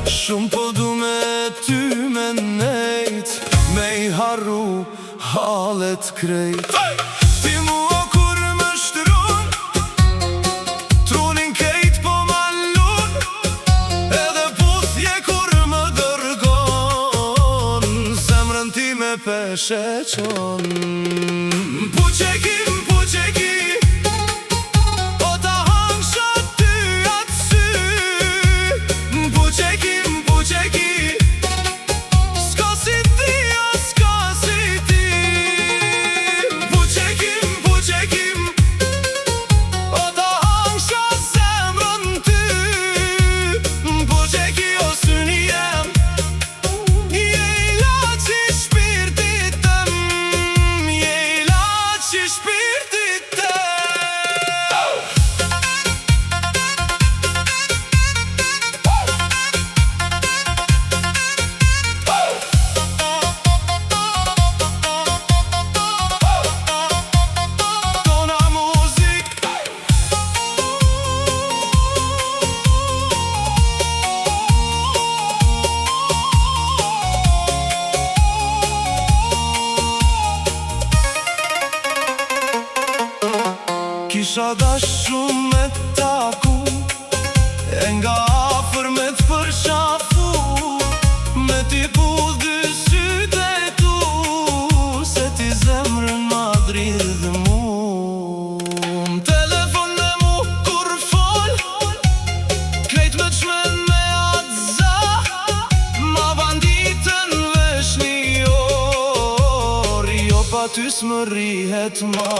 Shumë po du me ty me nejt, me I harru halet krejt. Ti mua kur më shtrun, trunin kejt po malun, edhe puthje kur më dërgon, zemrën ti me peshe qon. Puqeki, puqeki, o ta hangsha ty atë sy. Puqeki, puqeki, s'ka si ti, o s'ka si ti. Puqeki, puqeki, o ta hangsha zemrën ty. Puqeki, o syni jem, je ilaç I shpirtit tem, je ilaç I shpirtit tem. Tona muzik, kisha dash shumë me taku, e nga afër me t'përshafu, me t'i pu dy sytë e tu, se ti zemrën ma dridh mu. Telefon me mu kur fol, krejt me t'shmen me atë za, ma banditën vesh një orë, jo pa ty s'më rrihet ma.